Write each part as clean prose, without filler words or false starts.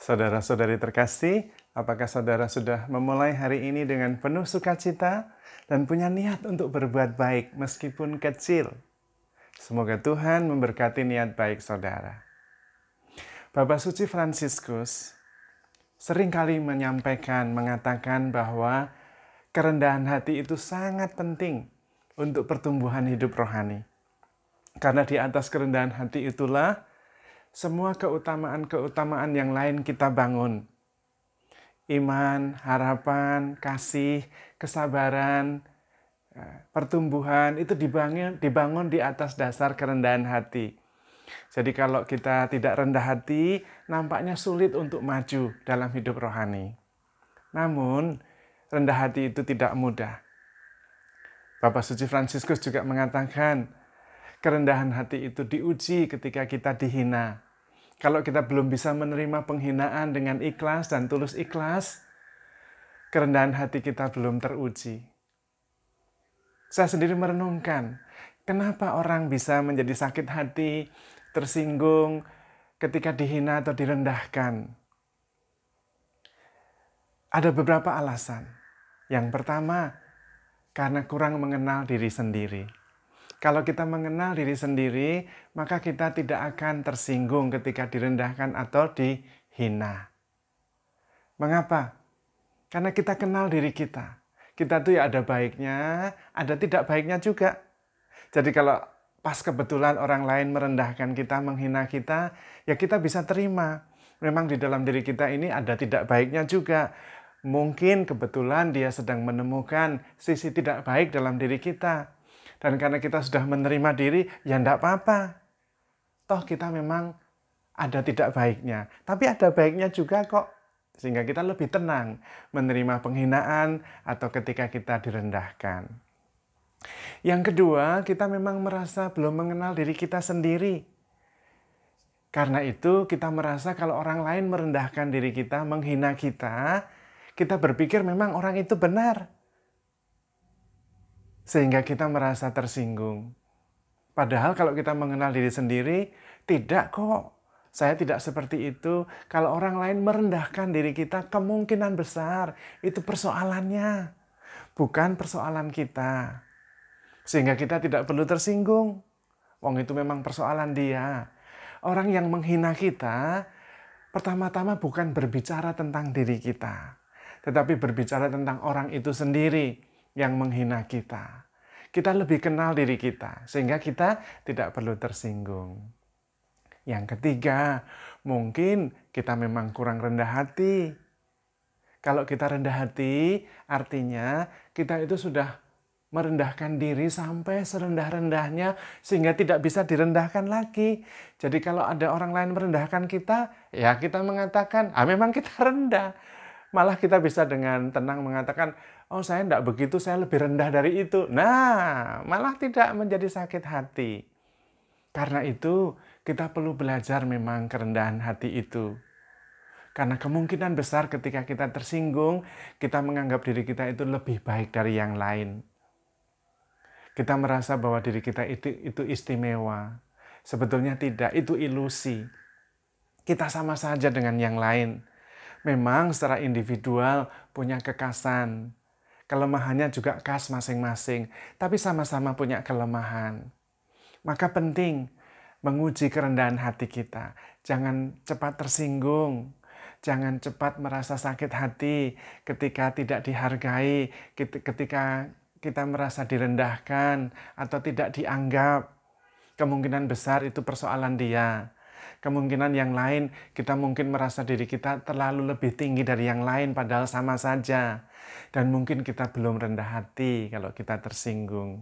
Saudara-saudari terkasih, apakah saudara sudah memulai hari ini dengan penuh sukacita dan punya niat untuk berbuat baik meskipun kecil? Semoga Tuhan memberkati niat baik saudara. Bapak Suci Fransiskus seringkali mengatakan bahwa kerendahan hati itu sangat penting untuk pertumbuhan hidup rohani. Karena di atas kerendahan hati itulah semua keutamaan-keutamaan yang lain kita bangun. Iman, harapan, kasih, kesabaran, pertumbuhan itu dibangun di atas dasar kerendahan hati. Jadi kalau kita tidak rendah hati, nampaknya sulit untuk maju dalam hidup rohani. Namun, rendah hati itu tidak mudah. Bapak Suci Fransiskus juga mengatakan, kerendahan hati itu diuji ketika kita dihina. Kalau kita belum bisa menerima penghinaan dengan ikhlas dan tulus ikhlas, kerendahan hati kita belum teruji. Saya sendiri merenungkan, kenapa orang bisa menjadi sakit hati, tersinggung ketika dihina atau direndahkan. Ada beberapa alasan. Yang pertama, karena kurang mengenal diri sendiri. Kalau kita mengenal diri sendiri, maka kita tidak akan tersinggung ketika direndahkan atau dihina. Mengapa? Karena kita kenal diri kita. Kita tuh ya ada baiknya, ada tidak baiknya juga. Jadi kalau pas kebetulan orang lain merendahkan kita, menghina kita, ya kita bisa terima. Memang di dalam diri kita ini ada tidak baiknya juga. Mungkin kebetulan dia sedang menemukan sisi tidak baik dalam diri kita. Dan karena kita sudah menerima diri, ya enggak apa-apa. Toh kita memang ada tidak baiknya. Tapi ada baiknya juga kok. Sehingga kita lebih tenang menerima penghinaan atau ketika kita direndahkan. Yang kedua, kita memang merasa belum mengenal diri kita sendiri. Karena itu kita merasa kalau orang lain merendahkan diri kita, menghina kita berpikir memang orang itu benar. Sehingga kita merasa tersinggung. Padahal kalau kita mengenal diri sendiri, tidak kok. Saya tidak seperti itu. Kalau orang lain merendahkan diri kita, kemungkinan besar itu persoalannya. Bukan persoalan kita. Sehingga kita tidak perlu tersinggung. Wong itu memang persoalan dia. Orang yang menghina kita, pertama-tama bukan berbicara tentang diri kita. Tetapi berbicara tentang orang itu sendiri yang menghina kita. Kita lebih kenal diri kita, sehingga kita tidak perlu tersinggung. Yang ketiga, mungkin kita memang kurang rendah hati. Kalau kita rendah hati, artinya kita itu sudah merendahkan diri sampai serendah-rendahnya, sehingga tidak bisa direndahkan lagi. Jadi kalau ada orang lain merendahkan kita, ya kita mengatakan, memang kita rendah. Malah kita bisa dengan tenang mengatakan, oh saya tidak begitu, saya lebih rendah dari itu. Nah, malah tidak menjadi sakit hati. Karena itu, kita perlu belajar memang kerendahan hati itu. Karena kemungkinan besar ketika kita tersinggung, kita menganggap diri kita itu lebih baik dari yang lain. Kita merasa bahwa diri kita itu istimewa. Sebetulnya tidak, itu ilusi. Kita sama saja dengan yang lain. Memang secara individual punya kekasan. Kelemahannya juga khas masing-masing, tapi sama-sama punya kelemahan. Maka penting menguji kerendahan hati kita. Jangan cepat tersinggung, jangan cepat merasa sakit hati ketika tidak dihargai, ketika kita merasa direndahkan atau tidak dianggap. Kemungkinan besar itu persoalan dia. Kemungkinan yang lain, kita mungkin merasa diri kita terlalu lebih tinggi dari yang lain, padahal sama saja. Dan mungkin kita belum rendah hati kalau kita tersinggung.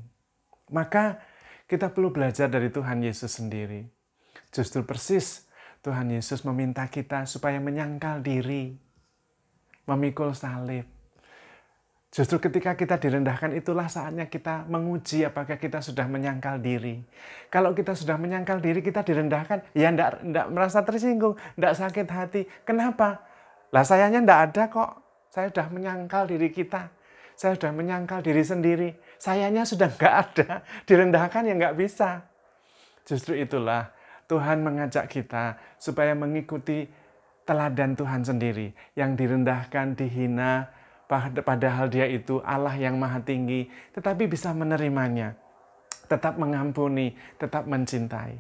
Maka kita perlu belajar dari Tuhan Yesus sendiri. Justru persis Tuhan Yesus meminta kita supaya menyangkal diri, memikul salib. Justru ketika kita direndahkan itulah saatnya kita menguji apakah kita sudah menyangkal diri. Kalau kita sudah menyangkal diri, kita direndahkan, ya enggak merasa tersinggung, enggak sakit hati. Kenapa? Lah sayanya enggak ada kok. Saya sudah menyangkal diri kita. Saya sudah menyangkal diri sendiri. Sayanya sudah enggak ada. Direndahkan ya enggak bisa. Justru itulah Tuhan mengajak kita supaya mengikuti teladan Tuhan sendiri yang direndahkan, dihina, padahal dia itu Allah yang maha tinggi, tetapi bisa menerimanya, tetap mengampuni, tetap mencintai.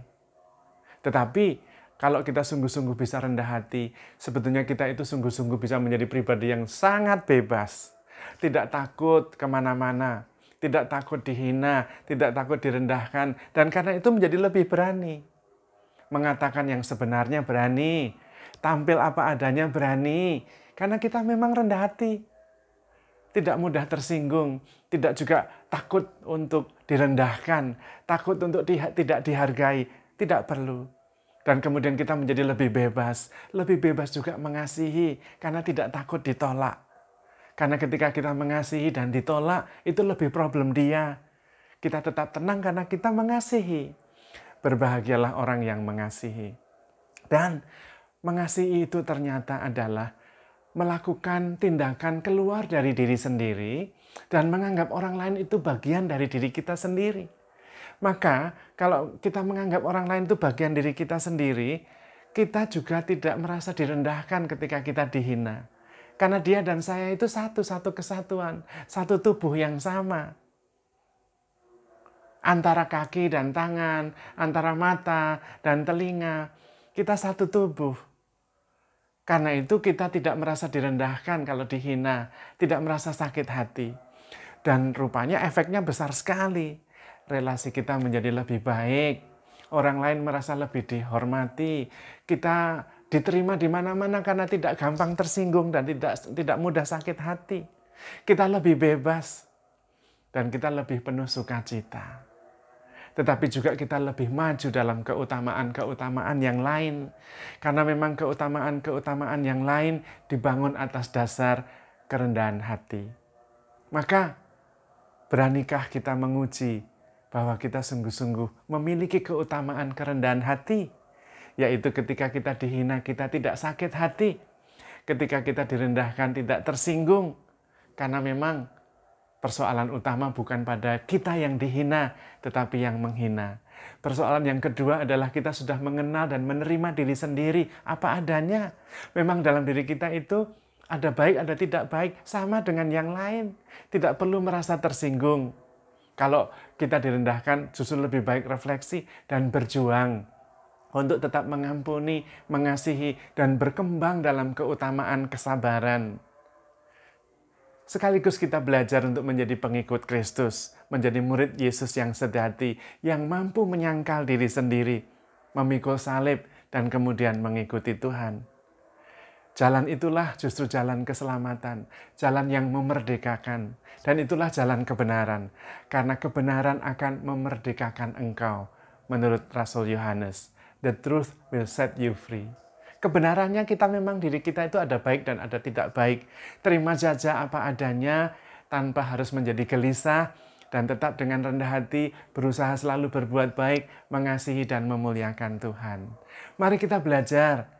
Tetapi kalau kita sungguh-sungguh bisa rendah hati, sebetulnya kita itu sungguh-sungguh bisa menjadi pribadi yang sangat bebas. Tidak takut kemana-mana, tidak takut dihina, tidak takut direndahkan. Dan karena itu menjadi lebih berani. Mengatakan yang sebenarnya berani, tampil apa adanya berani. Karena kita memang rendah hati. Tidak mudah tersinggung, tidak juga takut untuk direndahkan, takut untuk tidak dihargai, tidak perlu. Dan kemudian kita menjadi lebih bebas juga mengasihi karena tidak takut ditolak. Karena ketika kita mengasihi dan ditolak, itu lebih problem dia. Kita tetap tenang karena kita mengasihi. Berbahagialah orang yang mengasihi. Dan mengasihi itu ternyata adalah melakukan tindakan keluar dari diri sendiri dan menganggap orang lain itu bagian dari diri kita sendiri. Maka kalau kita menganggap orang lain itu bagian diri kita sendiri, kita juga tidak merasa direndahkan ketika kita dihina. Karena dia dan saya itu satu kesatuan, satu tubuh yang sama. Antara kaki dan tangan, antara mata dan telinga, kita satu tubuh. Karena itu kita tidak merasa direndahkan kalau dihina, tidak merasa sakit hati. Dan rupanya efeknya besar sekali. Relasi kita menjadi lebih baik, orang lain merasa lebih dihormati, kita diterima di mana-mana karena tidak gampang tersinggung dan tidak mudah sakit hati. Kita lebih bebas dan kita lebih penuh sukacita. Tetapi juga kita lebih maju dalam keutamaan-keutamaan yang lain. Karena memang keutamaan-keutamaan yang lain dibangun atas dasar kerendahan hati. Maka beranikah kita menguji bahwa kita sungguh-sungguh memiliki keutamaan kerendahan hati? Yaitu ketika kita dihina kita tidak sakit hati. Ketika kita direndahkan tidak tersinggung. Karena memang persoalan utama bukan pada kita yang dihina, tetapi yang menghina. Persoalan yang kedua adalah kita sudah mengenal dan menerima diri sendiri apa adanya. Memang dalam diri kita itu ada baik, ada tidak baik, sama dengan yang lain. Tidak perlu merasa tersinggung. Kalau kita direndahkan, justru lebih baik refleksi dan berjuang untuk tetap mengampuni, mengasihi, dan berkembang dalam keutamaan kesabaran. Sekaligus kita belajar untuk menjadi pengikut Kristus, menjadi murid Yesus yang sejati, yang mampu menyangkal diri sendiri, memikul salib, dan kemudian mengikuti Tuhan. Jalan itulah justru jalan keselamatan, jalan yang memerdekakan, dan itulah jalan kebenaran, karena kebenaran akan memerdekakan engkau, menurut Rasul Yohanes. The truth will set you free. Kebenarannya kita memang diri kita itu ada baik dan ada tidak baik. Terima saja apa adanya tanpa harus menjadi gelisah dan tetap dengan rendah hati berusaha selalu berbuat baik, mengasihi dan memuliakan Tuhan. Mari kita belajar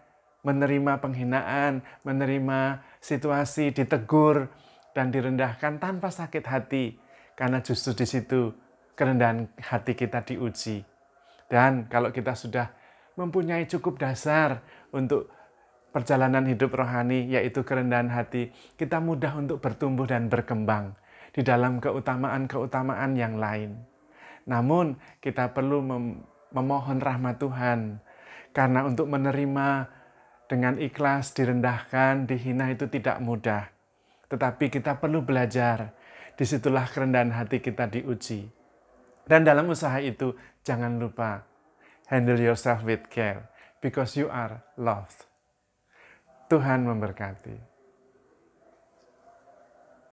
menerima penghinaan, menerima situasi ditegur dan direndahkan tanpa sakit hati. Karena justru di situ kerendahan hati kita diuji. Dan kalau kita sudah mempunyai cukup dasar untuk perjalanan hidup rohani, yaitu kerendahan hati, kita mudah untuk bertumbuh dan berkembang di dalam keutamaan-keutamaan yang lain. Namun, kita perlu memohon rahmat Tuhan, karena untuk menerima dengan ikhlas, direndahkan, dihina itu tidak mudah. Tetapi kita perlu belajar, disitulah kerendahan hati kita diuji. Dan dalam usaha itu, jangan lupa, handle yourself with care, because you are loved. Tuhan memberkati.